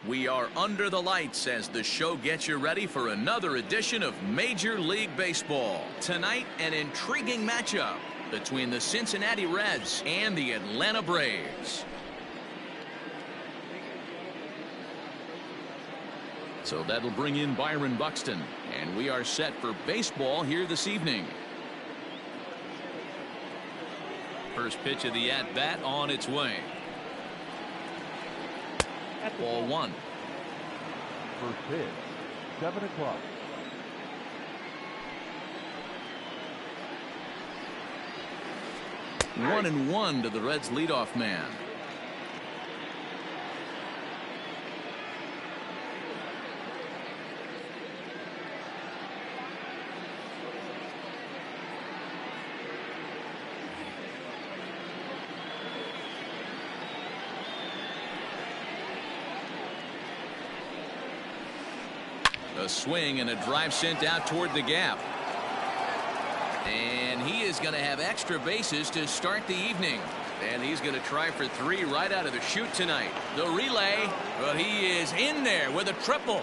We are under the lights as the show gets you ready for another edition of Major League Baseball. Tonight, an intriguing matchup between the Cincinnati Reds and the Atlanta Braves. So that'll bring in Byron Buxton, and we are set for baseball here this evening. First pitch of the at-bat on its way. Ball one. First pitch, 7 o'clock. One and one to the Reds leadoff man. A swing and a drive sent out toward the gap. And he is going to have extra bases to start the evening. And he's going to try for 3 right out of the chute tonight. The relay, but he is in there with a triple.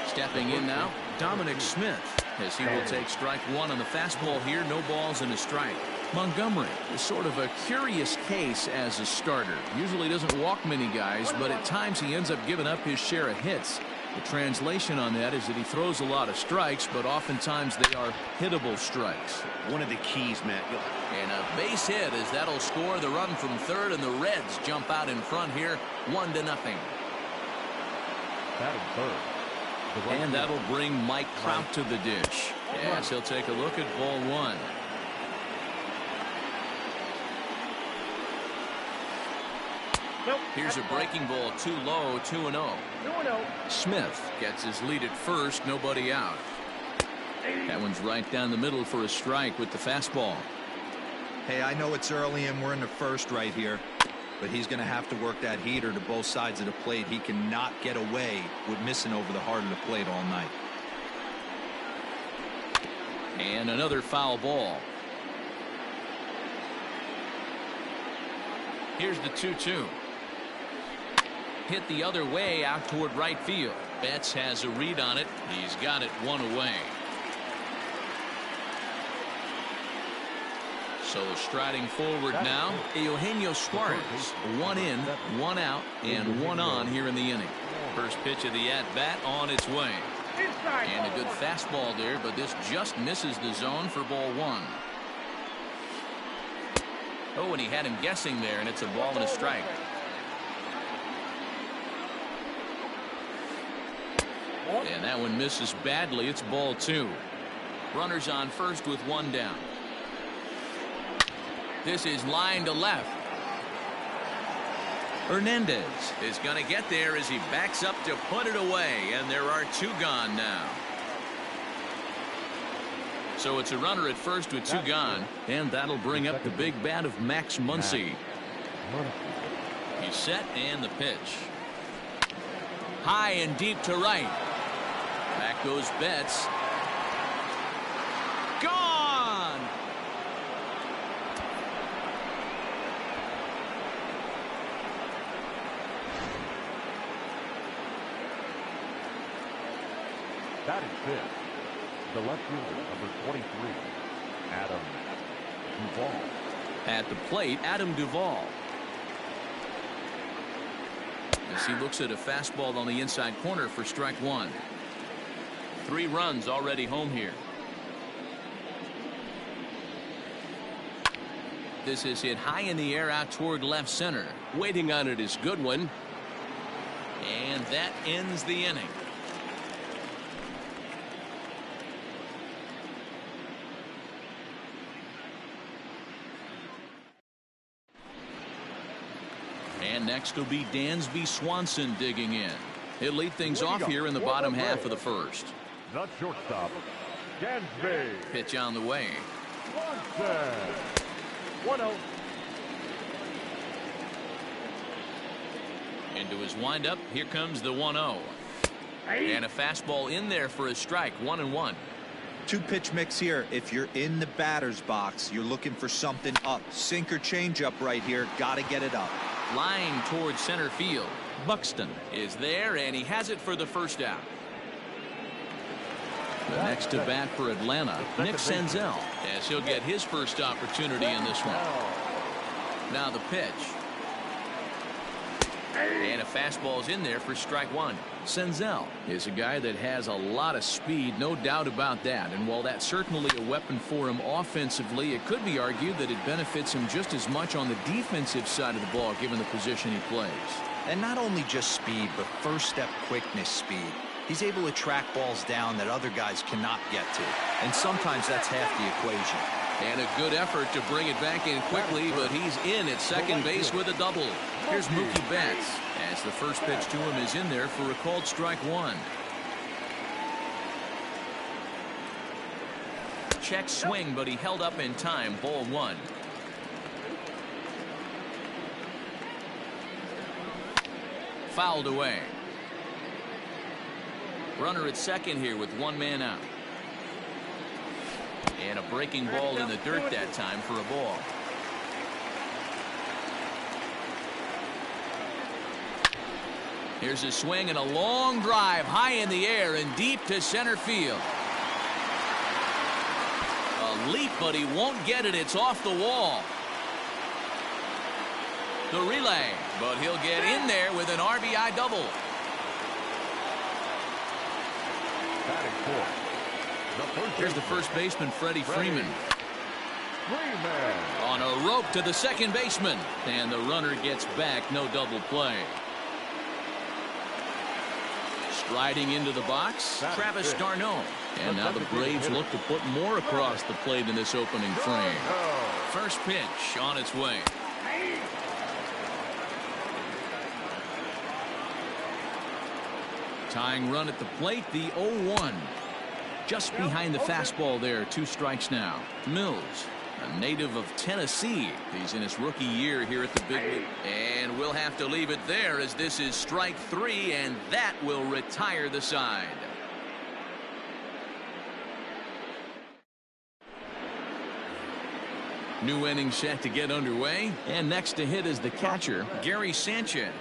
Stepping in now, Dominic Smith, as he will take strike 1 on the fastball here. No balls and a strike. Montgomery is sort of a curious case as a starter. Usually doesn't walk many guys, but at times he ends up giving up his share of hits. The translation on that is that he throws a lot of strikes, but oftentimes they are hittable strikes. One of the keys, Matt. And a base hit as that'll score the run from third, and the Reds jump out in front here 1-0. And that'll bring Mike Trout to the dish. Yes, he'll take a look at ball 1. Here's a breaking ball, too low, 2-0. Smith gets his lead at first, nobody out. That one's right down the middle for a strike with the fastball. Hey, I know it's early and we're in the first right here, but he's going to have to work that heater to both sides of the plate. He cannot get away with missing over the heart of the plate all night. And another foul ball. Here's the 2-2. Hit the other way out toward right field. Betts has a read on it. He's got it 1 away. So striding forward now, Eugenio Suarez. 1 in, 1 out, and 1 on here in the inning. First pitch of the at-bat on its way. And a good fastball there, but this just misses the zone for ball 1. Oh, and he had him guessing there, and it's a ball and a strike. And that one misses badly. It's ball 2. Runners on first with 1 down. This is line to left. Hernandez is going to get there as he backs up to put it away, and there are 2 gone now. So it's a runner at first with 2 gone, and that'll bring up the big bat of Max Muncy. He's set, and the pitch. High and deep to right. Back goes Betts. Gone! That is fifth. The left fielder, number 23, Adam Duvall. At the plate, Adam Duvall. As he looks at a fastball on the inside corner for strike 1. 3 runs already home here. This is hit high in the air out toward left center. Waiting on it is Goodwin. And that ends the inning. And next will be Dansby Swanson digging in. He'll lead things off here in the bottom half of the first. The shortstop, Dansby. Pitch on the way. Swanson. 1-0. Into his windup. Here comes the 1-0. And a fastball in there for a strike. 1-1. 2-pitch mix here. If you're in the batter's box, you're looking for something up. Sinker changeup right here. Got to get it up. Flying towards center field. Buxton is there, and he has it for the first out. The next to bat for Atlanta, Nick Senzel, as he'll get his first opportunity in this one. Now the pitch. And a fastball's in there for strike one. Senzel is a guy that has a lot of speed, no doubt about that. And while that's certainly a weapon for him offensively, it could be argued that it benefits him just as much on the defensive side of the ball, given the position he plays. And not only just speed, but first step quickness speed. He's able to track balls down that other guys cannot get to. And sometimes that's half the equation. And a good effort to bring it back in quickly, but he's in at second base with a double. Here's Mookie Betts, as the first pitch to him is in there for a called strike one. Check swing, but he held up in time. Ball one. Fouled away. Runner at second here with one man out. And a breaking ball in the dirt that time for a ball. Here's a swing and a long drive high in the air and deep to center field. A leap, but he won't get it. It's off the wall. The relay, but he'll get in there with an RBI double. Here's the first baseman, Freddie Freeman. On a rope to the second baseman. And the runner gets back. No double play. Striding into the box, Travis d'Arnaud. And now the Braves look to put more across the plate in this opening frame. First pitch on its way. Tying run at the plate, the 0-1. Just behind the fastball there, 2 strikes now. Mills, a native of Tennessee. He's in his rookie year here at the big league. And we'll have to leave it there as this is strike 3, and that will retire the side. New inning set to get underway, and next to hit is the catcher, Gary Sanchez.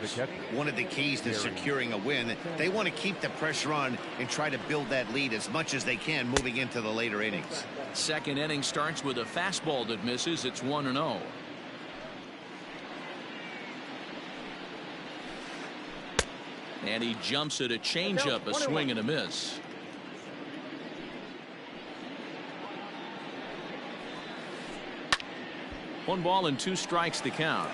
One of the keys to securing a win, they want to keep the pressure on and try to build that lead as much as they can moving into the later innings. Second inning starts with a fastball that misses. It's 1-0. And he jumps at a changeup, a swing and a miss. One ball and 2 strikes to count.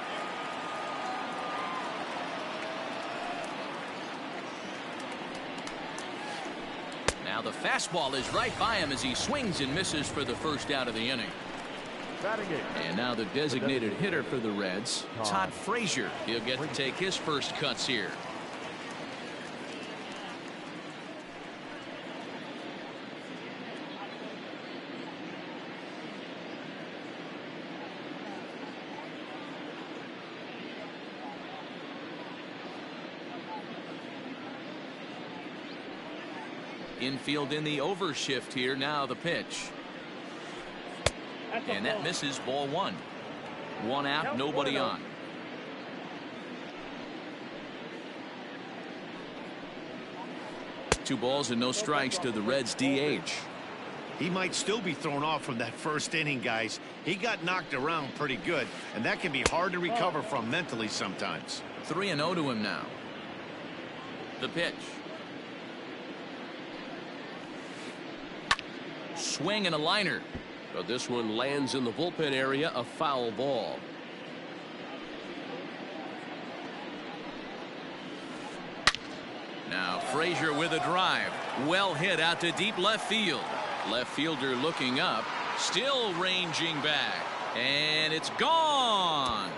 Now the fastball is right by him as he swings and misses for the first out of the inning. And now the designated hitter for the Reds, Todd Frazier. He'll get to take his first cuts here. Infield in the overshift here. Now the pitch. And that misses. Ball 1. 1 out, nobody on. Two balls and no strikes to the Reds DH. He might still be thrown off from that first inning, guys. He got knocked around pretty good, and that can be hard to recover from mentally sometimes. 3-0 to him now. The pitch. Swing and a liner, but this one lands in the bullpen area, a foul ball. Now Frazier with a drive, well hit out to deep left field. Left fielder looking up, still ranging back, and it's gone.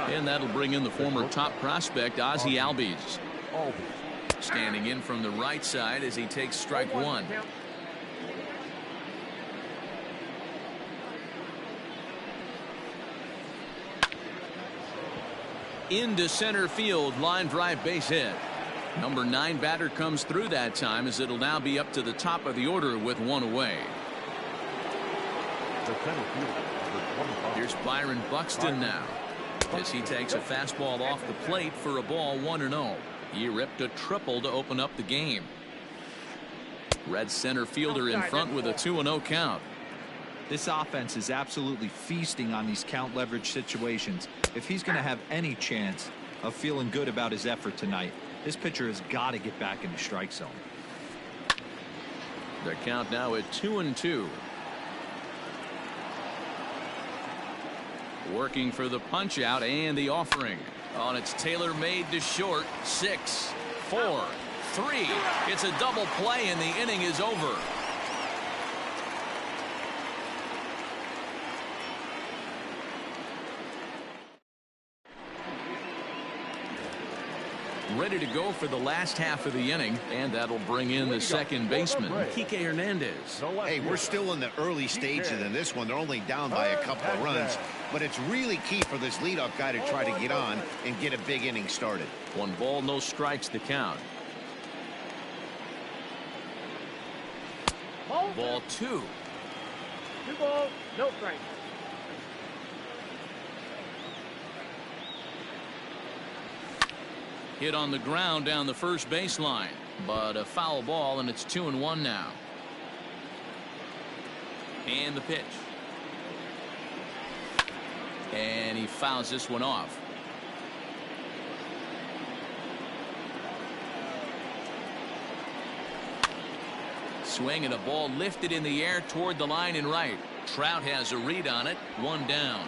And that'll bring in the former top prospect, Ozzie Albies. Standing in from the right side as he takes strike 1. Into center field, line drive base hit. Number 9 batter comes through that time, as it'll now be up to the top of the order with 1 away. The center fielder, number 25. Here's Byron Buxton now, as he takes a fastball off the plate for a ball 1-0. He ripped a triple to open up the game. Red center fielder in front with a 2-0 count. This offense is absolutely feasting on these count leverage situations. If he's going to have any chance of feeling good about his effort tonight, this pitcher has got to get back in the strike zone. The count now at 2-2. Working for the punch out and the offering. On it's Taylor made to short. 6, 4, 3. It's a double play and the inning is over. Ready to go for the last half of the inning, and that'll bring in the second baseman, Kike Hernandez. Hey, we're still in the early stages in this one. They're only down by a couple of runs, but it's really key for this leadoff guy to try to get on and get a big inning started. 1 ball, no strikes the count. Ball 2. 2 balls, no strikes. Hit on the ground down the first baseline, but a foul ball, and it's 2-1 now. And the pitch. And he fouls this one off. Swing and a ball lifted in the air toward the line and right. Trout has a read on it. 1 down.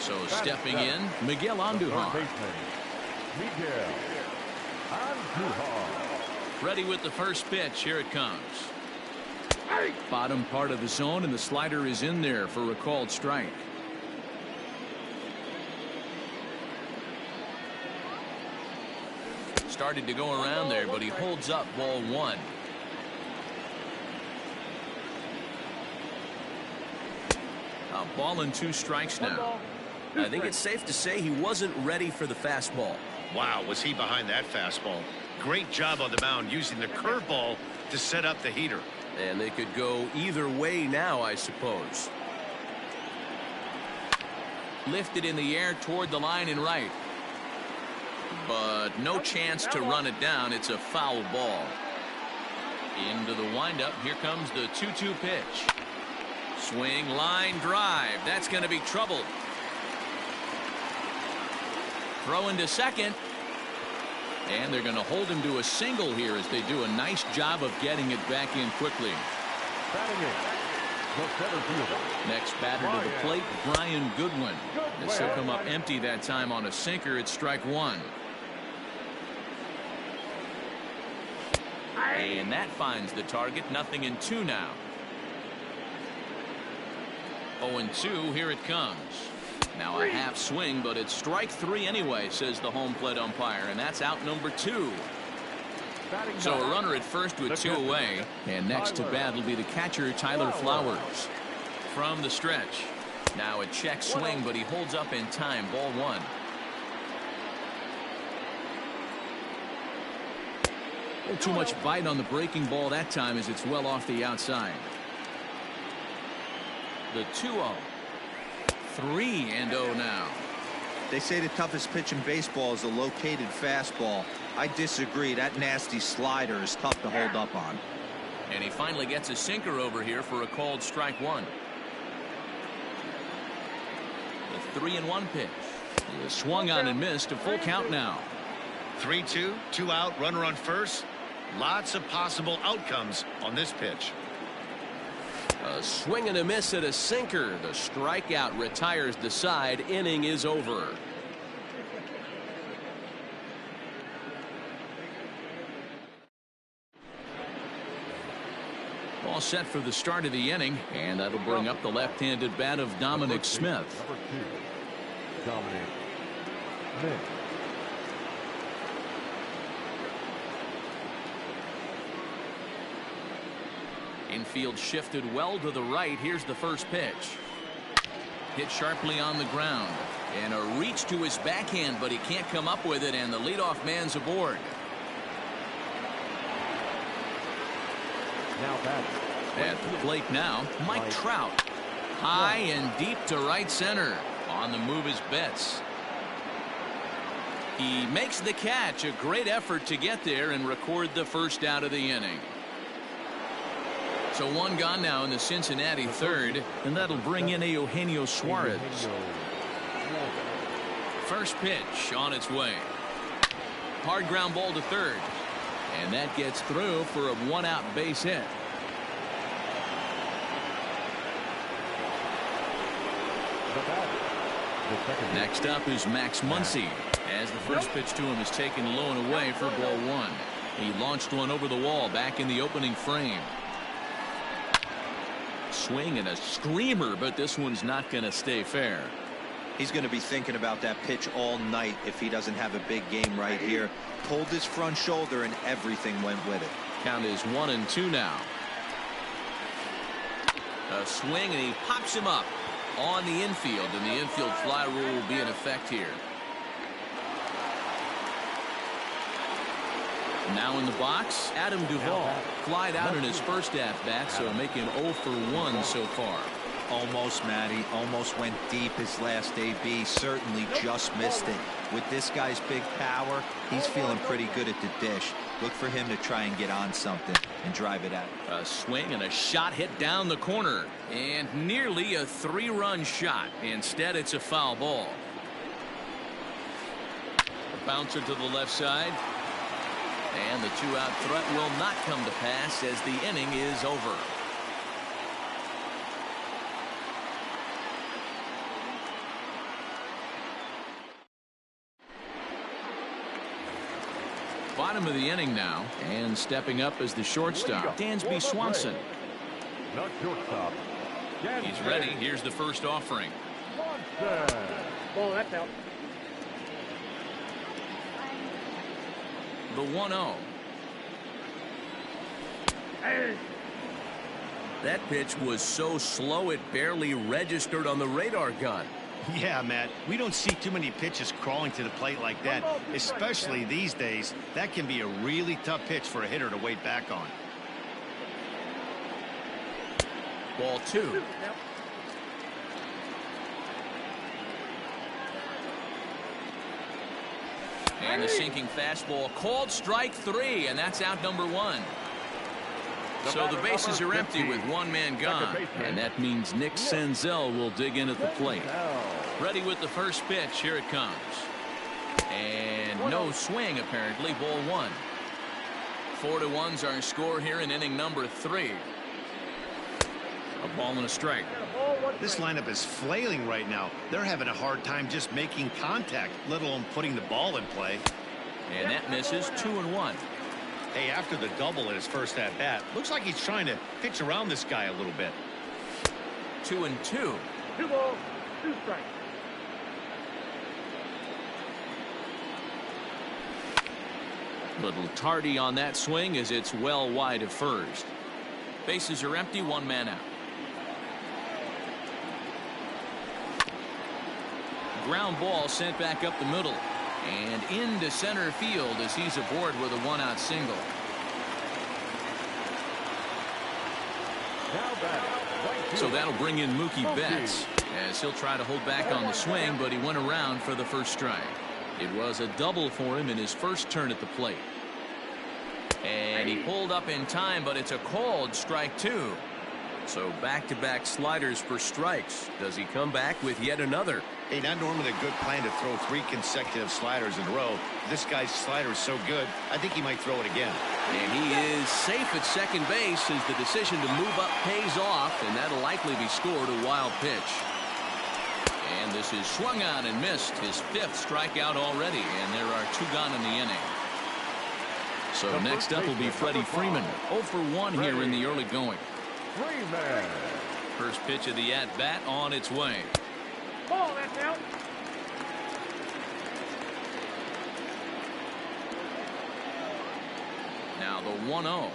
So stepping in, Miguel Andujar. Miguel Andujar. Ready with the first pitch. Here it comes. Bottom part of the zone, and the slider is in there for a called strike. Started to go around there, but he holds up ball 1. A ball and 2 strikes now. I think it's safe to say he wasn't ready for the fastball. Wow, was he behind that fastball. Great job on the mound using the curveball to set up the heater. And they could go either way now, I suppose. Lifted in the air toward the line and right. But no chance to run it down. It's a foul ball. Into the windup. Here comes the 2-2 pitch. Swing, line drive. That's going to be trouble. Throw into second. And they're going to hold him to a single here as they do a nice job of getting it back in quickly. Batting in, the center fielder. Next batter to the plate, Brian Goodwin. As he'll come up empty that time on a sinker. It's strike 1. And that finds the target. 0-2 now. 0-2. Here it comes. Now a half swing, but it's strike 3 anyway, says the home plate umpire, and that's out number 2. So a runner at first with 2 away, and next to bat will be the catcher Tyler Flowers. From the stretch. Now a check swing, but he holds up in time. Ball 1. A little too much bite on the breaking ball that time, as it's well off the outside. The 2-0. 3-0 now. They say the toughest pitch in baseball is a located fastball. I disagree. That nasty slider is tough to hold up on. And he finally gets a sinker over here for a called strike 1. The 3-1 pitch. He was swung on and missed. A full count now. 3-2, 2 out, runner on first. Lots of possible outcomes on this pitch. A swing and a miss at a sinker. The strikeout retires the side. Inning is over. All set for the start of the inning, and that'll bring up the left-handed bat of Dominic Smith. Number 2, Dominic Smith. Infield shifted well to the right. Here's the first pitch. Hit sharply on the ground. And a reach to his backhand, but he can't come up with it, and the leadoff man's aboard. Now batting. At the plate now, Mike Trout. High and deep to right center. On the move is Betts. He makes the catch. A great effort to get there and record the first out of the inning. So one gone now in the Cincinnati third, and that'll bring in Eugenio Suarez. First pitch on its way. Hard ground ball to third. And that gets through for a one-out base hit. Next up is Max Muncy, as the first pitch to him is taken low and away for ball one. He launched one over the wall back in the opening frame. Swing and a screamer, but this one's not going to stay fair. He's going to be thinking about that pitch all night if he doesn't have a big game right here. Pulled his front shoulder and everything went with it. Count is 1-2 now. A swing and he pops him up on the infield, and the infield fly rule will be in effect here. Now in the box, Adam Duvall flied out in his first at-bat, so making 0 for 1 so far. Almost, Matty. Almost went deep his last AB. Certainly just missed it. With this guy's big power, he's feeling pretty good at the dish. Look for him to try and get on something and drive it out. A swing and a shot hit down the corner, and nearly a 3-run shot. Instead, it's a foul ball. A bouncer to the left side. And the 2-out threat will not come to pass as the inning is over. Bottom of the inning now, and stepping up as the shortstop, Dansby Swanson. Not shortstop. He's ready. Here's the first offering. Ball, that's out. The 1-0. That pitch was so slow it barely registered on the radar gun. Yeah, Matt, we don't see too many pitches crawling to the plate like that, especially these days. That can be a really tough pitch for a hitter to wait back on. Ball 2. And the sinking fastball called strike 3, and that's out number 1. So the bases are empty with one man gone, and that means Nick Senzel will dig in at the plate. Ready with the first pitch. Here it comes. And no swing, apparently. Ball 1. 4-1's our score here in inning number 3. A ball and a strike. This lineup is flailing right now. They're having a hard time just making contact, let alone putting the ball in play. And that misses. 2-1. Hey, after the double in his first at-bat, looks like he's trying to pitch around this guy a little bit. 2-2. 2 balls, 2 strikes. Little tardy on that swing as it's well wide of first. Bases are empty, one man out. Ground ball sent back up the middle and into center field as he's aboard with a 1-out single. So that'll bring in Mookie Betts as he'll try to hold back on the swing, but he went around for the first strike. It was a double for him in his first turn at the plate. And he pulled up in time, but it's a called strike 2. So back-to-back sliders for strikes. Does he come back with yet another? Hey, not normally a good plan to throw 3 consecutive sliders in a row. This guy's slider is so good, I think he might throw it again. And he is safe at second base as the decision to move up pays off, and that'll likely be scored a wild pitch. And this is swung on and missed, his 5th strikeout already, and there are 2 gone in the inning. So next up will be Freddie Freeman. 0 for 1 here in the early going. Freeman. First pitch of the at-bat on its way. Ball, that's out. Now the 1-0.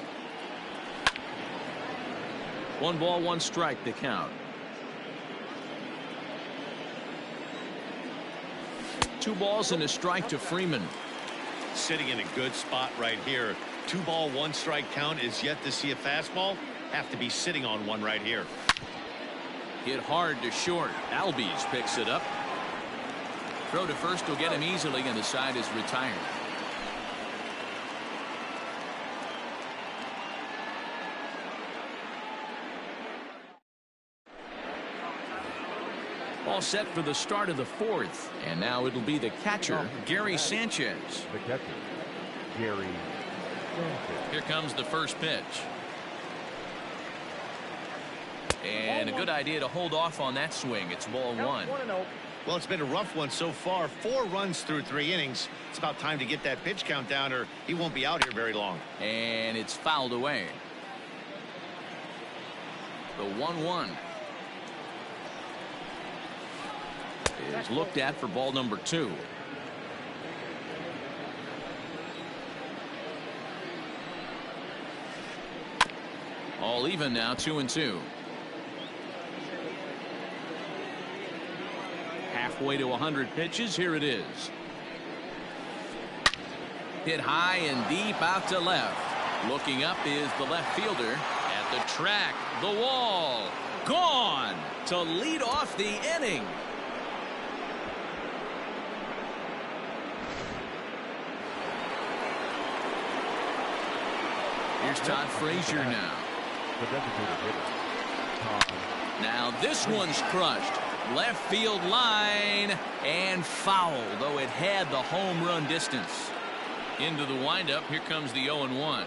1 ball, 1 strike to count. 2 balls and a strike to Freeman. Sitting in a good spot right here. 2 ball, 1 strike count is yet to see a fastball. Have to be sitting on one right here. Hit hard to short. Albies picks it up. Throw to first will get him easily, and the side is retired. All set for the start of the 4th, and now it'll be the catcher, Gary Sanchez. The catcher, Gary Sanchez. Here comes the first pitch. And a good idea to hold off on that swing. It's ball 1. Well, it's been a rough one so far. 4 runs through 3 innings. It's about time to get that pitch count down, or he won't be out here very long. And it's fouled away. The 1-1 is looked at for ball number 2. All even now, 2-2. Halfway to 100 pitches. Here it is. Hit high and deep out to left. Looking up is the left fielder. At the track, the wall, gone to lead off the inning. Here's Todd Frazier now. The designated hitter, Todd. Now this one's crushed. Left field line and foul, though it had the home run distance. Into the windup. Here comes the 0-1.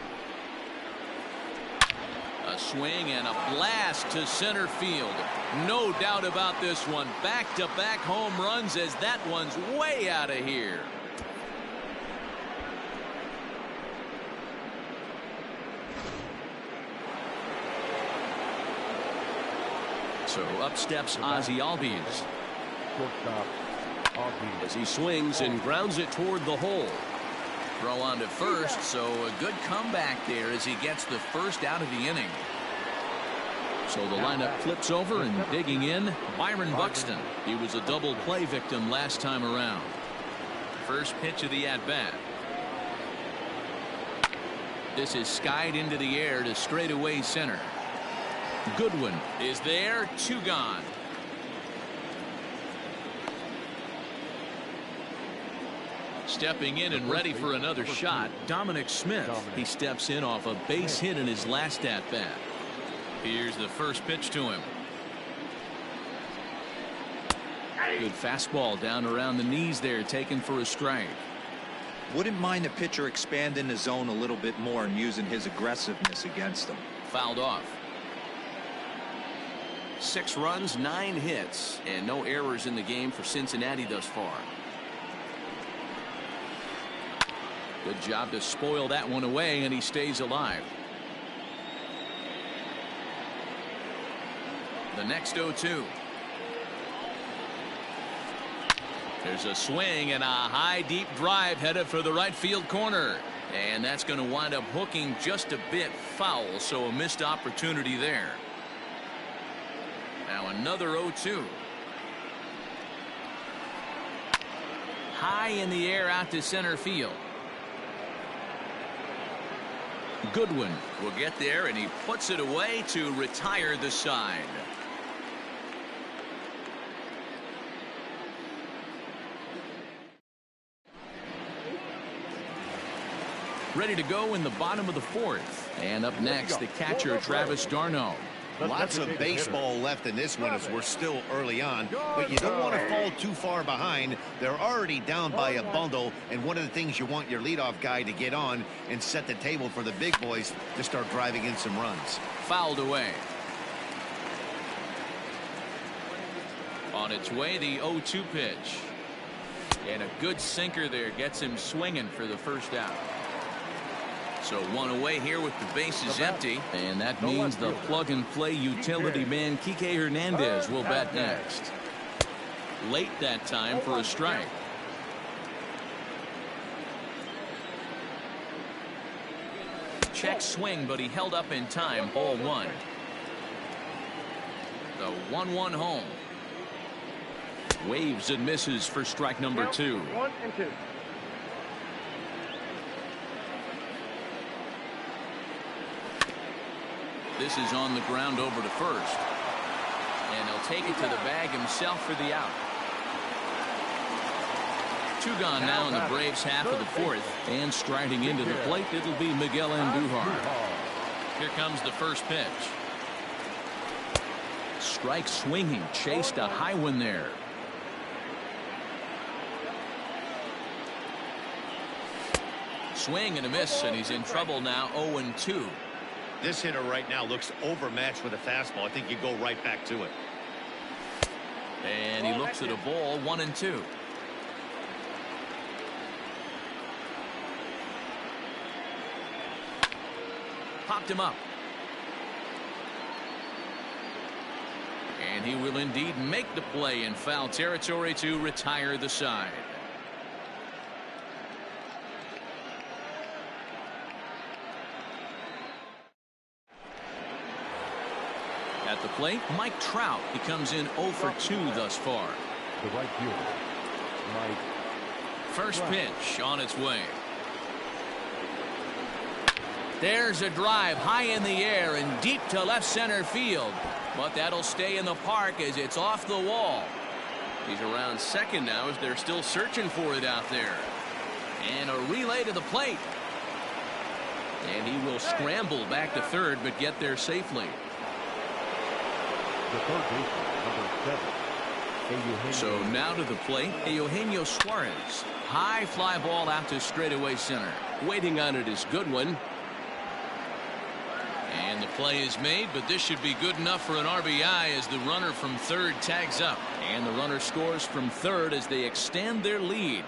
A swing and a blast to center field. No doubt about this one. Back-to-back home runs, as that one's way out of here. So up steps Ozzie Albies Shortstop, Ozzie. As he swings and grounds it toward the hole. Throw on to first, so a good comeback there as he gets the first out of the inning. So the lineup flips over, and digging in, Byron Buxton. He was a double play victim last time around. First pitch of the at-bat. This is skied into the air to straightaway center. Goodwin is there, 2 gone. Stepping in and ready for another shot, Dominic Smith. He steps in off a base hit in his last at-bat. Here's the first pitch to him. Good fastball down around the knees there, taken for a strike. Wouldn't mind the pitcher expanding the zone a little bit more and using his aggressiveness against them. Fouled off. 6 runs, 9 hits, and no errors in the game for Cincinnati thus far. Good job to spoil that one away, and he stays alive. The next 0-2. There's a swing and a high deep drive headed for the right field corner, and that's going to wind up hooking just a bit foul, so a missed opportunity there. Now another 0-2. High in the air out to center field. Goodwin will get there, and he puts it away to retire the side. Ready to go in the bottom of the 4th. And up next, the catcher, Travis d'Arnaud. Lots of baseball left in this one as we're still early on, but you don't want to fall too far behind. They're already down by a bundle, and one of the things you want your leadoff guy to get on and set the table for the big boys to start driving in some runs. Fouled away. On its way, the 0-2 pitch. And a good sinker there gets him swinging for the first out. So one away here with the bases empty, and that means the plug-and-play utility man Kike Hernandez will bat next. Late that time for a strike. Check swing, but he held up in time. Ball 1. The 1-1 home. Waves and misses for strike number 2. 1 and 2. This is on the ground over to first. And he'll take it to the bag himself for the out. 2 gone now in the Braves' half of the 4th. And striding into the plate, it'll be Miguel Andujar. Here comes the first pitch. Strike swinging, chased a high one there. Swing and a miss, and he's in trouble now. 0-2. This hitter right now looks overmatched with a fastball. I think you go right back to it. And he looks at a ball. 1-2. Popped him up. And he will indeed make the play in foul territory to retire the side. At the plate, Mike Trout. He comes in 0 for 2 thus far. The right fielder, Mike. First pitch on its way. There's a drive high in the air and deep to left center field. But that'll stay in the park as it's off the wall. He's around second now as they're still searching for it out there. And a relay to the plate. And he will scramble back to third but get there safely. The third baseman, number 7. So now to the plate, Eugenio Suarez. High fly ball out to straightaway center. Waiting on it is Goodwin. And the play is made, but this should be good enough for an RBI as the runner from third tags up. And the runner scores from third as they extend their lead.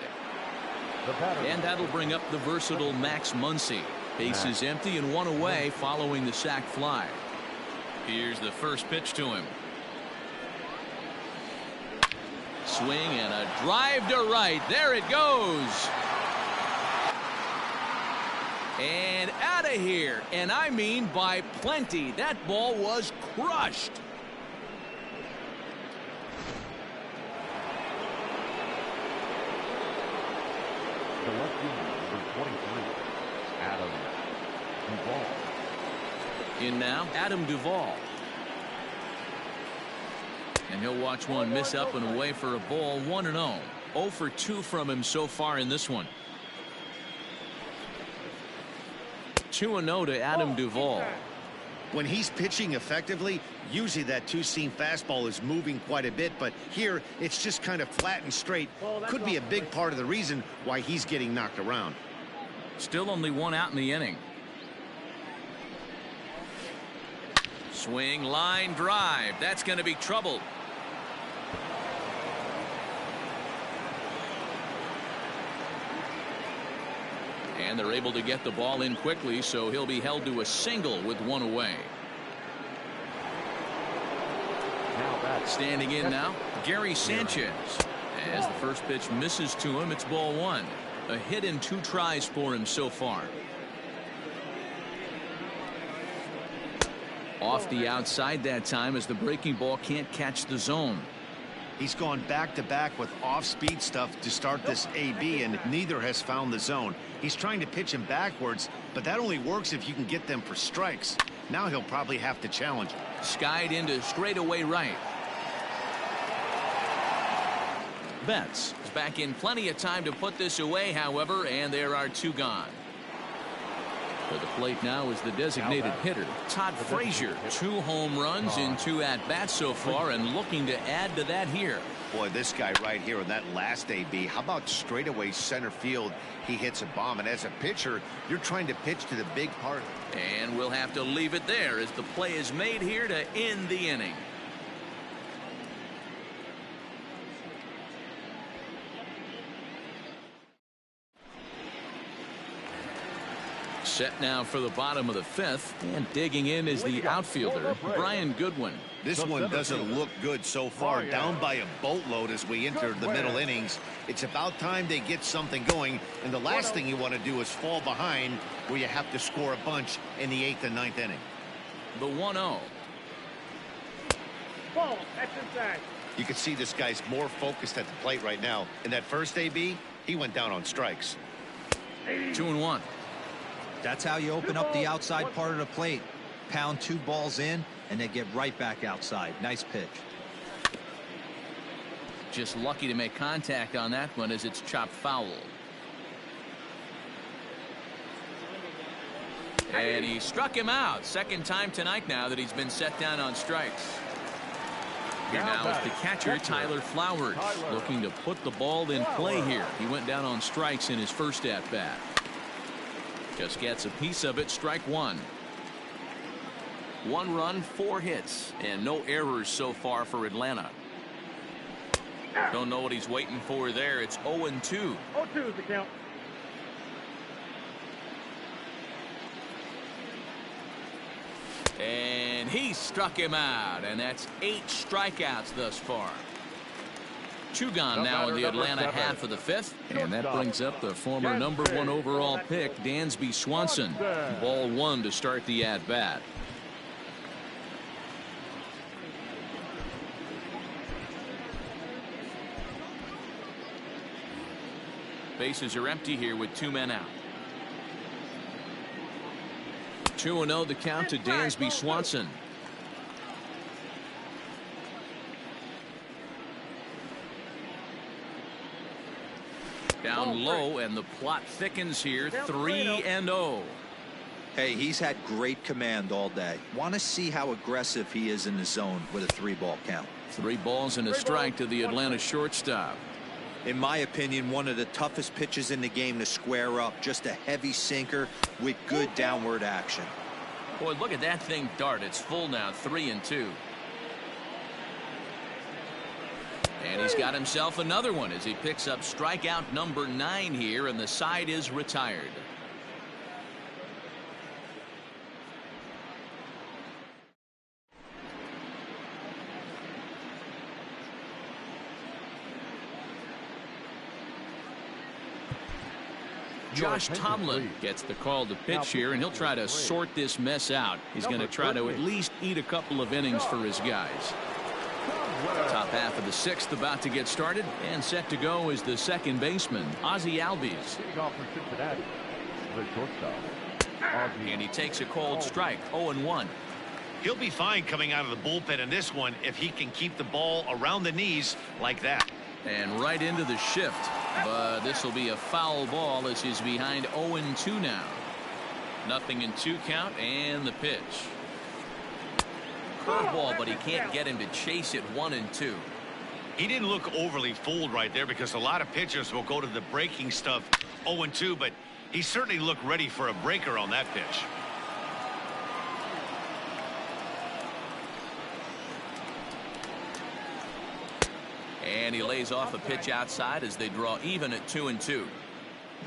And that'll bring up the versatile Max Muncy. Base is empty and 1 away following the sac fly. Here's the first pitch to him. Swing and a drive to right. There it goes. And out of here. And I mean by plenty. That ball was crushed. The left fielder, number 23, Adam Duvall. In now, Adam Duvall. And he'll watch one miss up and away for a ball. 1-0. 0 for 2 from him so far in this one. 2-0 to Adam Duvall. When he's pitching effectively, usually that two-seam fastball is moving quite a bit, but here it's just kind of flat and straight. Could be a big part of the reason why he's getting knocked around. Still only 1 out in the inning. Swing, line drive. That's going to be trouble. And they're able to get the ball in quickly, so he'll be held to a single with 1 away. Standing in now, Gary Sanchez. As the first pitch misses to him, it's ball 1. A hit in 2 tries for him so far. Off the outside that time as the breaking ball can't catch the zone. He's gone back-to-back with off-speed stuff to start this AB, and neither has found the zone. He's trying to pitch him backwards, but that only works if you can get them for strikes. Now he'll probably have to challenge. Skied into straightaway right. Betts is back in plenty of time to put this away, however, and there are 2 gone. For the plate now is the designated hitter, Todd Frazier. 2 home runs in 2 at-bats so far and looking to add to that here. Boy, this guy right here in that last AB, how about straightaway center field? He hits a bomb, and as a pitcher, you're trying to pitch to the big part. And we'll have to leave it there as the play is made here to end the inning. Set now for the bottom of the 5th, and digging in is the outfielder, Brian Goodwin. This one doesn't look good so far. Down by a boatload as we enter the middle innings. It's about time they get something going, and the last thing you want to do is fall behind where you have to score a bunch in the 8th and 9th inning. The 1-0. Ball, that's inside. You can see this guy's more focused at the plate right now. In that first AB, he went down on strikes. 2-1. That's how you open up the outside part of the plate. Pound 2 balls in and then get right back outside. Nice pitch. Just lucky to make contact on that one as it's chopped foul. And he struck him out. Second time tonight now that he's been set down on strikes. Here now is the catcher, Tyler Flowers, looking to put the ball in play here. He went down on strikes in his first at-bat. Just gets a piece of it, strike one. 1 run, 4 hits, and no errors so far for Atlanta. Don't know what he's waiting for there. It's 0-2. 0-2 is the count. And he struck him out, and that's 8 strikeouts thus far. 2 gone now in the Atlanta half of the 5th, and that brings up the former #1 overall pick, Dansby Swanson. Ball 1 to start the at-bat. Bases are empty here with 2 men out. 2-0 the count to Dansby Swanson. Down low, and the plot thickens here. 3-0. Hey, he's had great command all day. Want to see how aggressive he is in the zone with a 3-ball count. 3 balls and a strike to the Atlanta shortstop. In my opinion, one of the toughest pitches in the game to square up. Just a heavy sinker with good downward action. Boy, look at that thing dart. It's full now, 3-2. And he's got himself another one as he picks up strikeout number 9 here, and the side is retired. Josh Tomlin gets the call to pitch here, and he'll try to sort this mess out. He's going to try to at least eat a couple of innings for his guys. Top half of the 6th about to get started, and set to go is the second baseman, Ozzie Albies. And he takes a cold strike, 0-1. He'll be fine coming out of the bullpen in this one if he can keep the ball around the knees like that. And right into the shift, but this will be a foul ball as he's behind 0-2 now. 0-2 count, and the pitch. Curveball, but he can't get him to chase it. 1-2. He didn't look overly fooled right there, because a lot of pitchers will go to the breaking stuff 0-2, but he certainly looked ready for a breaker on that pitch. And he lays off a pitch outside as they draw even at 2-2.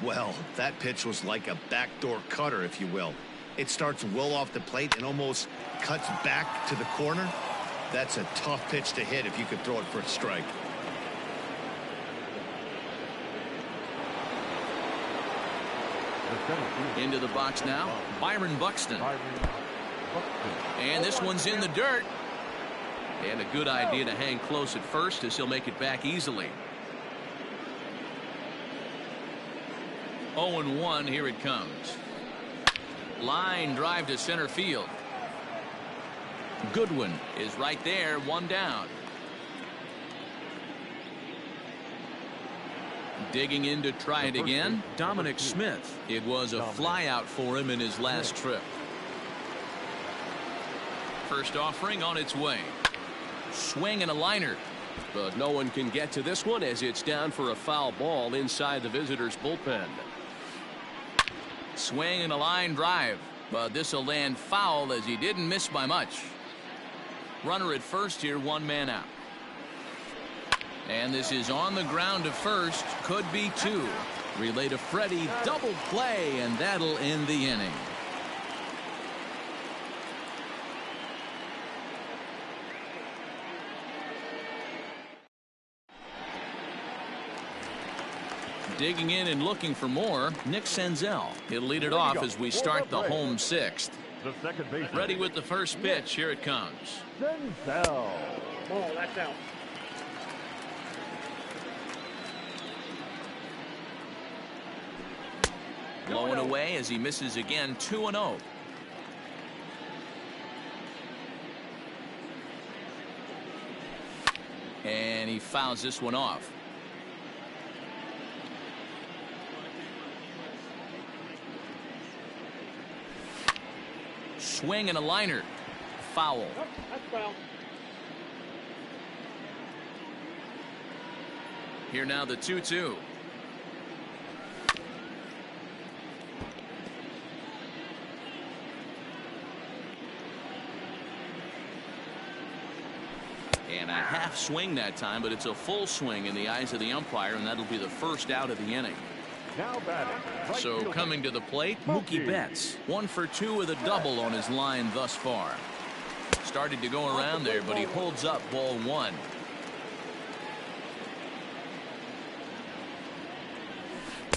Well, that pitch was like a backdoor cutter, if you will. It starts well off the plate and almost cuts back to the corner. That's a tough pitch to hit if you could throw it for a strike. Into the box now, Byron Buxton. And this one's in the dirt. And a good idea to hang close at first, as he'll make it back easily. 0-1, here it comes. Line drive to center field. Goodwin is right there, 1 down. Digging in to try it again, Dominic Smith. It was a flyout for him in his last trip. First offering on its way. Swing and a liner, but no one can get to this one as it's down for a foul ball inside the visitors' bullpen. Swing and a line drive, but this will land foul as he didn't miss by much. Runner at first here, 1 man out. And this is on the ground to first, could be 2. Relay to Freddie, double play, and that'll end the inning. Digging in and looking for more, Nick Senzel. He'll lead it off as we start the home 6th. Ready with the first pitch. Here it comes. Senzel. Ball, that's out. Blowing away as he misses again, 2-0. And he fouls this one off. Swing and a liner. Foul. That's foul. Here now the 2-2. And a half swing that time, but it's a full swing in the eyes of the umpire, and that'll be the first out of the inning. Now batting. Right So fielder. coming to the plate, Mookie Betts. 1 for 2 with a double on his line thus far. Started to go around there, but he holds up ball 1.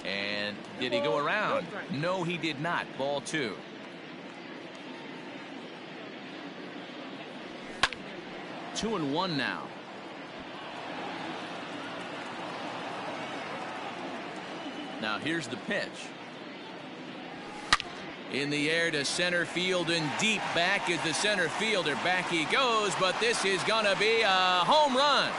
And did he go around? No, he did not. Ball 2. Two and 1 now. Now here's the pitch. In the air to center field and deep back is the center fielder. Back he goes, but this is going to be a home run.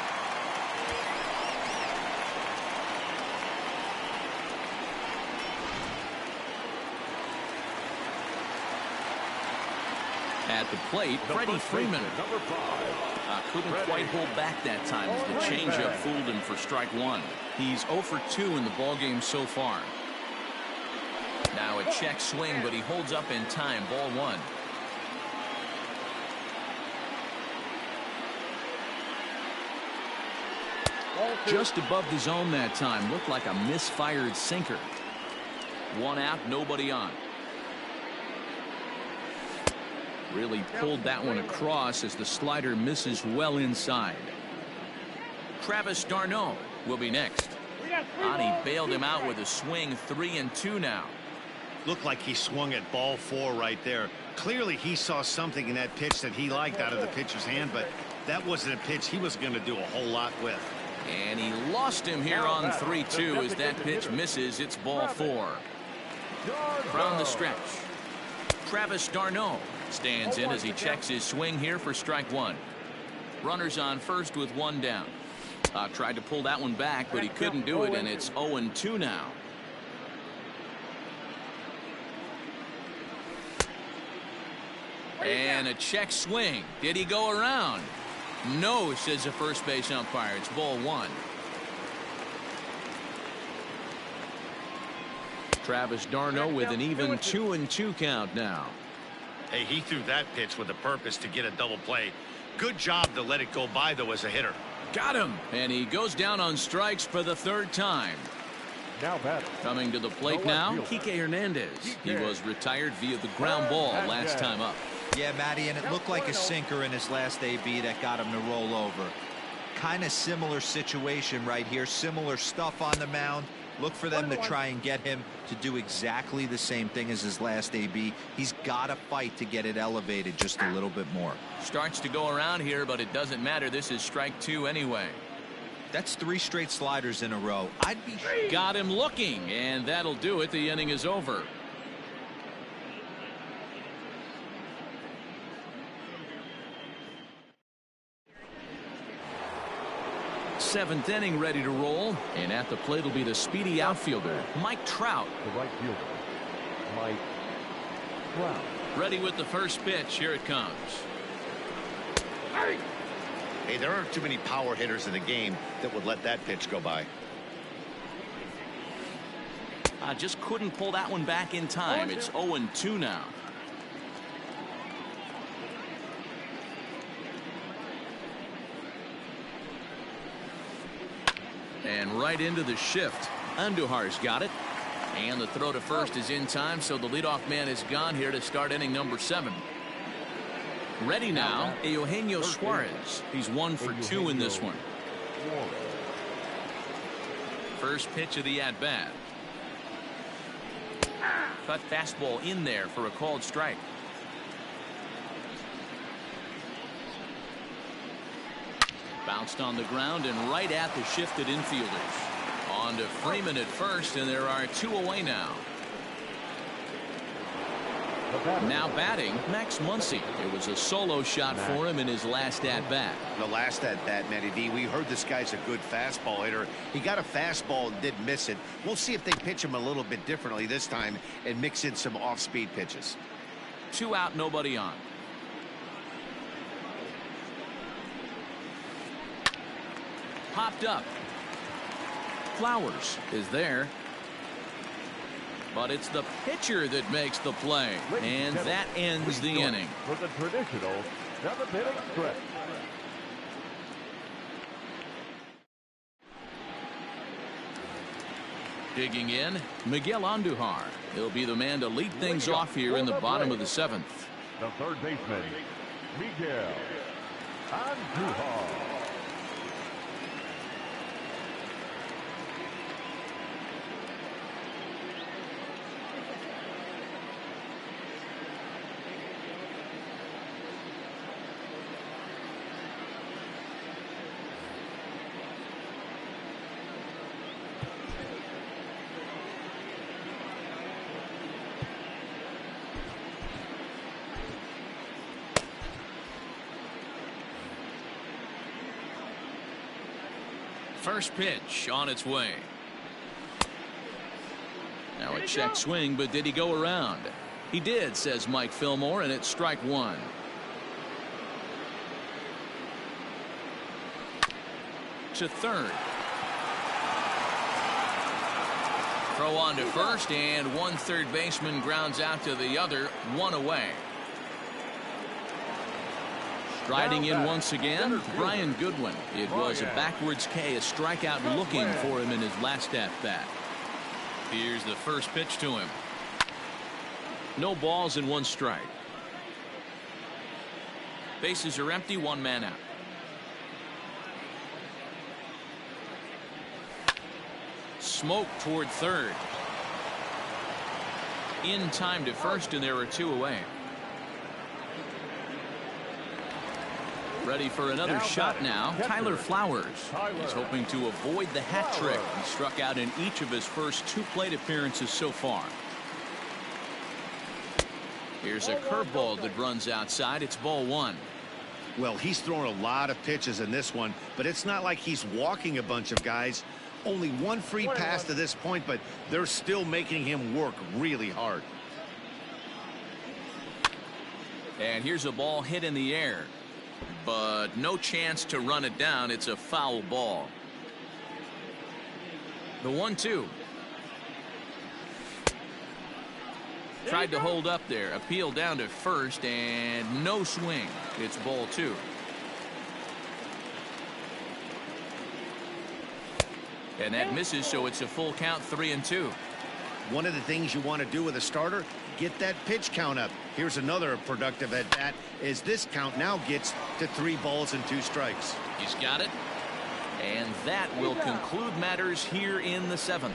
At the plate, Freddie Freeman. Number 5. Couldn't quite hold back that time as the changeup fooled him for strike 1. He's 0 for 2 in the ballgame so far. Now a check swing, but he holds up in time. Ball 1. Just above the zone that time. Looked like a misfired sinker. 1 out, nobody on. Really pulled that one across as the slider misses well inside. Travis d'Arnaud will be next. Ani bailed him out with a swing. 3-2 now. Looked like he swung at ball 4 right there. Clearly he saw something in that pitch that he liked out of the pitcher's hand, but that wasn't a pitch he was going to do a whole lot with. And he lost him here on 3-2 as that pitch misses. It's ball 4. From the stretch, Travis d'Arnaud stands in as he checks his swing here for strike 1. Runners on first with 1 down. Tried to pull that one back, but he couldn't do it, and it's 0-2 now. And a check swing. Did he go around? No, says the first base umpire. It's ball 1. Travis d'Arnaud with an even 2-2 count now. Hey, he threw that pitch with a purpose to get a double play. Good job to let it go by, though, as a hitter. Got him. And he goes down on strikes for the 3rd time. Now batting. Coming to the plate now, Kike Hernandez. He was retired via the ground ball last time up. Yeah, Matty, and it looked like a sinker in his last AB that got him to roll over. Kind of similar situation right here. Similar stuff on the mound. Look for them to try and get him to do exactly the same thing as his last AB. He's got to fight to get it elevated just a little bit more. Starts to go around here, but it doesn't matter. This is strike 2 anyway. That's 3 straight sliders in a row. I'd be... Got him looking, and that'll do it. The inning is over. Seventh inning ready to roll, and at the plate will be the speedy outfielder Mike Trout. The right fielder, Mike Trout. Ready with the first pitch. Here it comes. Hey, there aren't too many power hitters in the game that would let that pitch go by. Just couldn't pull that one back in time. It's 0-2 now. And right into the shift. Andujar's got it. And the throw to first is in time, so the leadoff man is gone here to start inning number 7. Ready now, Eugenio Suarez. He's 1 for 2 in this one. First pitch of the at-bat. Cut fastball in there for a called strike. Bounced on the ground and right at the shifted infielders. On to Freeman at first, and there are 2 away now. Now batting, Max Muncy. It was a solo shot for him in his last at-bat. The last at-bat, Matty V, we heard this guy's a good fastball hitter. He got a fastball and did miss it. We'll see if they pitch him a little bit differently this time and mix in some off-speed pitches. 2 out, nobody on. Popped up. Flowers is there. But it's the pitcher that makes the play. And that ends the inning. For the traditional 7th-inning stretch. Digging in, Miguel Andujar. He'll be the man to lead things off here in the bottom of the 7th. The third baseman, Miguel Andujar. First pitch on its way. Now a check swing, but did he go around? He did, says Mike Fillmore, and it's strike 1. To third. Throw on to first, and one third baseman grounds out to the other, 1 away. Striding in once again, Brian Goodwin. It was a backwards K, a strikeout looking for him in his last at-bat. Here's the first pitch to him. No balls and 1 strike. Bases are empty, 1 man out. Smoke toward third. In time to first, and there are 2 away. Ready for another shot now. Tyler Flowers. He's hoping to avoid the hat trick. He struck out in each of his first 2 plate appearances so far. Here's a curveball that runs outside. It's ball 1. Well, he's thrown a lot of pitches in this one, but it's not like he's walking a bunch of guys. Only 1 free pass to this point, but they're still making him work really hard. And here's a ball hit in the air, but no chance to run it down. It's a foul ball. The 1-2. Tried to hold up there. Appeal down to first, and no swing. It's ball 2. And that misses, so it's a full count, 3-2. One of the things you want to do with a starter, get that pitch count up. Here's another productive at bat as this count now gets to 3 balls and 2 strikes. He's got it. And that will conclude matters here in the 7th.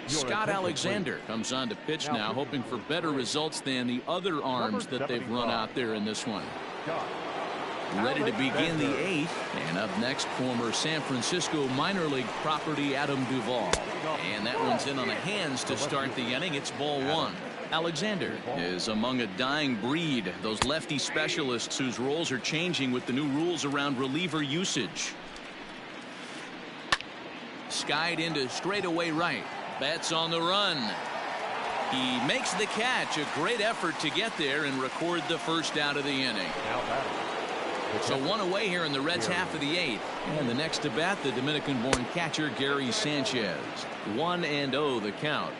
Scott Alexander comes on to pitch now, hoping for better results than the other arms that they've run out there in this one. Ready to begin the 8th, and up next, former San Francisco minor league property Adam Duvall. And that one's in on the hands to start the inning. It's ball 1. Alexander is among a dying breed, those lefty specialists whose roles are changing with the new rules around reliever usage. Skied into straightaway right. Bats on the run. He makes the catch. A great effort to get there and record the first out of the inning. So 1 away here in the Reds' half of the 8th. And the next to bat, the Dominican-born catcher Gary Sanchez. 1-0 the count.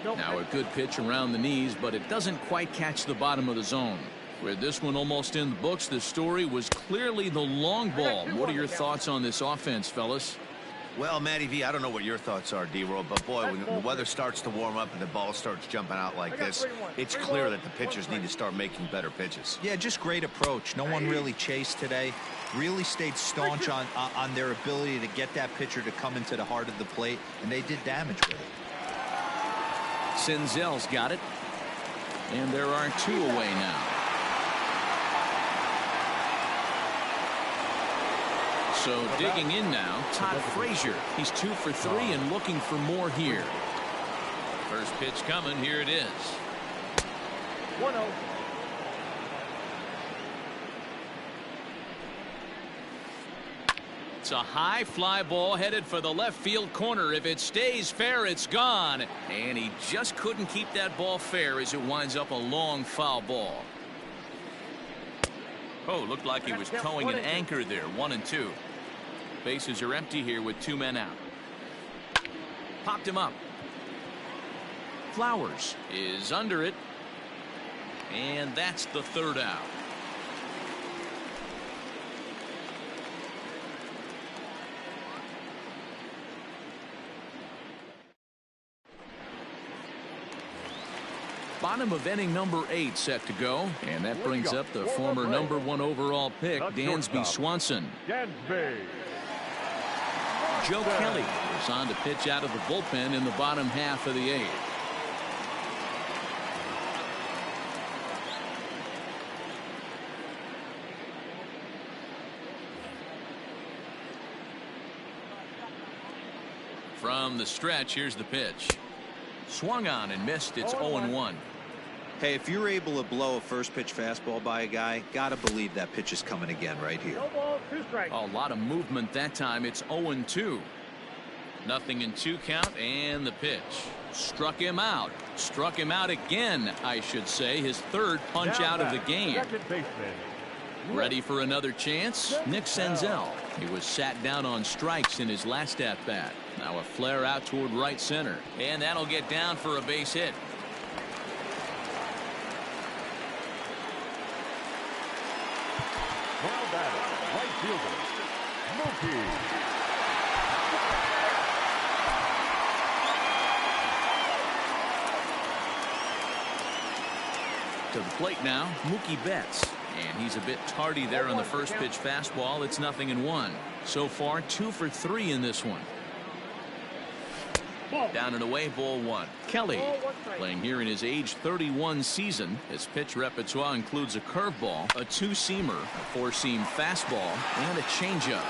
Now a good pitch around the knees, but it doesn't quite catch the bottom of the zone. With this one almost in the books, the story was clearly the long ball. What are your thoughts on this offense, fellas? Well, Matty V, I don't know what your thoughts are, D-Roll, but boy, when the weather starts to warm up and the ball starts jumping out like this, it's clear that the pitchers need to start making better pitches. Yeah, just great approach. No one really chased today. Really stayed staunch on their ability to get that pitcher to come into the heart of the plate, and they did damage with it. Senzel's got it. And there are 2 away now. So digging in now, Todd Frazier. He's 2 for 3 and looking for more here. First pitch coming. Here it is. 1-0. It's a high fly ball headed for the left field corner. If it stays fair, it's gone. And he just couldn't keep that ball fair as it winds up a long foul ball. Oh, looked like he was towing an anchor there. 1-2. Bases are empty here with 2 men out. Popped him up. Flowers is under it. And that's the 3rd out. Bottom of inning number 8 set to go. And that brings up the former number 1 overall pick, Dansby Swanson. Joe Kelly is on to pitch out of the bullpen in the bottom half of the 8th. From the stretch, here's the pitch. Swung on and missed. It's 0-1. Hey, if you're able to blow a first pitch fastball by a guy, gotta believe that pitch is coming again right here. No ball, 2 strikes. A lot of movement that time. It's 0-2. Nothing in 2 count, and the pitch. Struck him out. Struck him out again, I should say. His 3rd punch out of the game. Second baseman. Ready for another chance? Nick Senzel. He was sat down on strikes in his last at-bat. Now a flare out toward right center. And that'll get down for a base hit. Now batting, right fielder, Mookie. To the plate now, Mookie Betts. And he's a bit tardy there on the first pitch fastball. It's 0-1. So far, 2 for 3 in this one. Down and away, ball 1. Kelly playing here in his age 31 season. His pitch repertoire includes a curveball, a 2-seamer, a 4-seam fastball, and a changeup.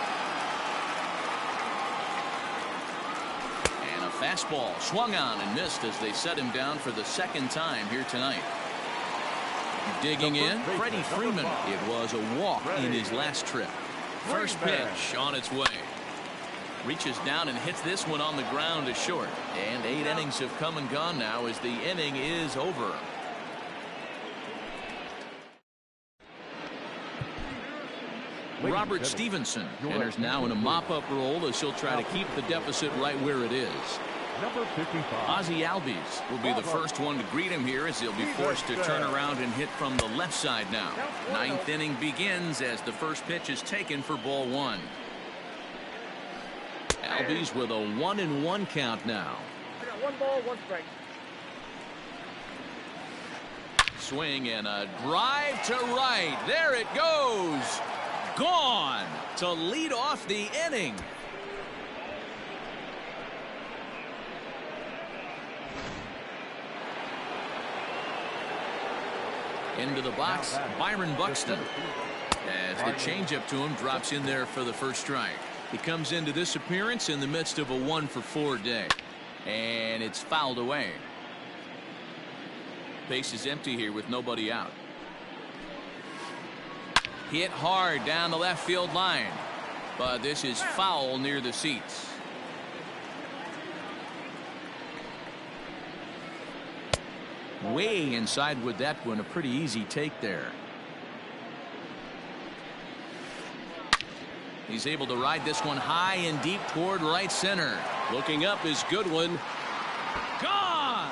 And a fastball swung on and missed as they set him down for the 2nd time here tonight. Digging in, Freddie Freeman. It was a walk in his last trip. First pitch on its way. Reaches down and hits this one on the ground to short. And 8 innings have come and gone now as the inning is over. Robert Stevenson enters now in a mop-up role as he'll try to keep the deficit right where it is. Number 55. Ozzie Albies will be the first one to greet him here as he'll be forced to turn around and hit from the left side now. 9th inning begins as the first pitch is taken for ball 1. Albies with a 1-1 count now. I got 1 ball, 1 strike. Swing and a drive to right. There it goes. Gone to lead off the inning. Into the box, Byron Buxton. As the changeup to him drops in there for the first strike. He comes into this appearance in the midst of a 1-for-4 day. And it's fouled away. Base is empty here with nobody out. Hit hard down the left field line. But this is foul near the seats. Way inside with that one. A pretty easy take there. He's able to ride this one high and deep toward right center. Looking up is Goodwin. Gone!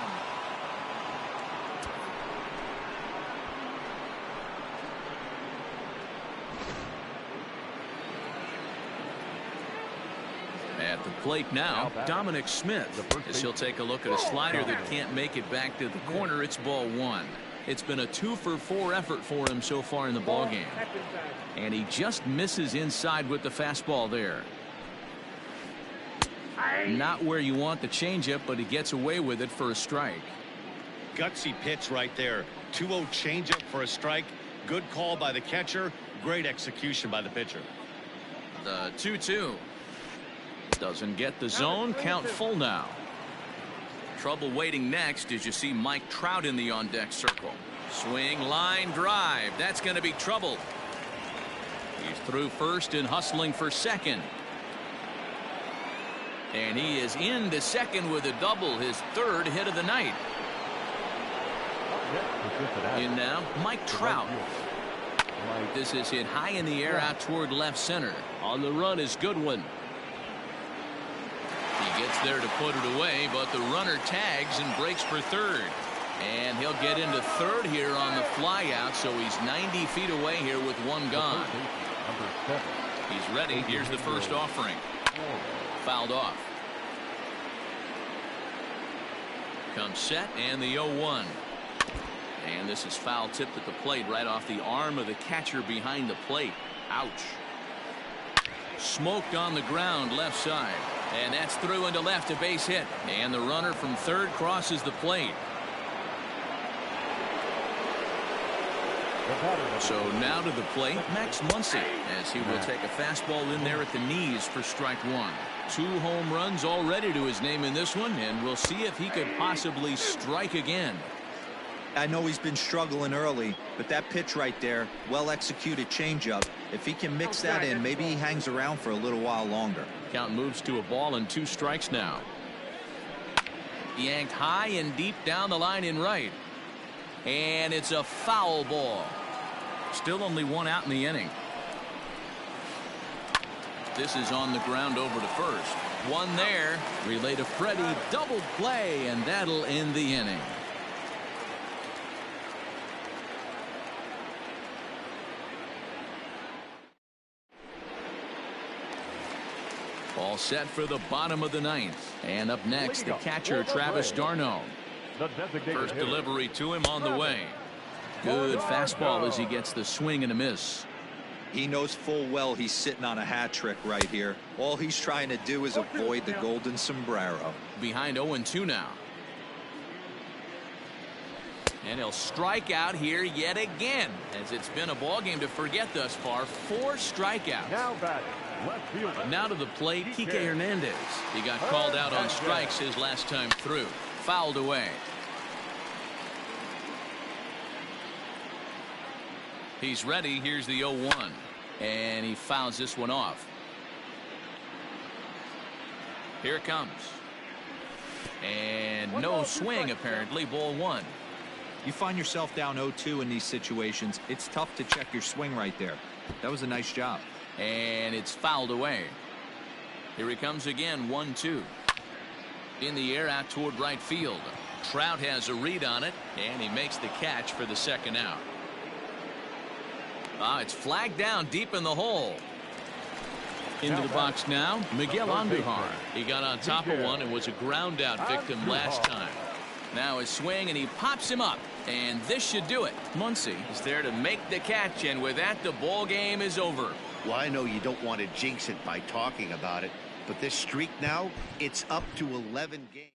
At the plate now, Dominic Smith, as he'll take a look at a slider that can't make it back to the corner. It's ball 1. It's been a 2-for-4 effort for him so far in the ballgame. And he just misses inside with the fastball there. Not where you want the changeup, but he gets away with it for a strike. Gutsy pitch right there. 2-0 changeup for a strike. Good call by the catcher. Great execution by the pitcher. The 2-2. Doesn't get the zone. Count full now. Trouble waiting next as you see Mike Trout in the on-deck circle. Swing, line drive. That's going to be trouble. He's through first and hustling for second. And he is into second with a double, his third hit of the night. In now, Mike Trout. This is hit high in the air out toward left center. On the run is Goodwin. He gets there to put it away, but the runner tags and breaks for third. And he'll get into third here on the flyout, so he's 90 feet away here with one gone. He's ready. Here's the first offering. Fouled off. Comes set and the 0-1. And this is foul tipped at the plate right off the arm of the catcher behind the plate. Ouch. Smoked on the ground left side. And that's through into left, a base hit. And the runner from third crosses the plate. So now to the plate, Max Muncy, as he will take a fastball in there at the knees for strike one. 2 home runs already to his name in this one, and we'll see if he could possibly strike again. I know he's been struggling early, but that pitch right there, well executed changeup. If he can mix that in, maybe he hangs around for a little while longer. Count moves to a ball and 2 strikes now. Yanked high and deep down the line in right. And it's a foul ball. Still only 1 out in the inning. This is on the ground over to first. 1 there. Relay to Freddie. Double play, and that'll end the inning. All set for the bottom of the 9th. And up next, the catcher, Travis d'Arnaud. First delivery to him on the way. Good fastball as he gets the swing and a miss. He knows full well he's sitting on a hat trick right here. All he's trying to do is avoid the golden sombrero. Behind 0-2 now. And he'll strike out here yet again, as it's been a ball game to forget thus far. 4 strikeouts. Now batting, left fielder. Now to the plate, Kike Hernandez. He got called out on strikes his last time through. Fouled away. He's ready. Here's the 0-1. And he fouls this one off. Here it comes. And no swing, apparently. Ball 1. You find yourself down 0-2 in these situations, it's tough to check your swing right there. That was a nice job. And it's fouled away. Here he comes again. 1-2. In the air out toward right field. Trout has a read on it, and he makes the catch for the second out. It's flagged down deep in the hole. Into the box now, Miguel Andujar. He got on top of one and was a ground out victim last time. Now his swing, and he pops him up, and this should do it. Muncy is there to make the catch, and with that, the ball game is over. Well, I know you don't want to jinx it by talking about it, but this streak now, it's up to 11 games.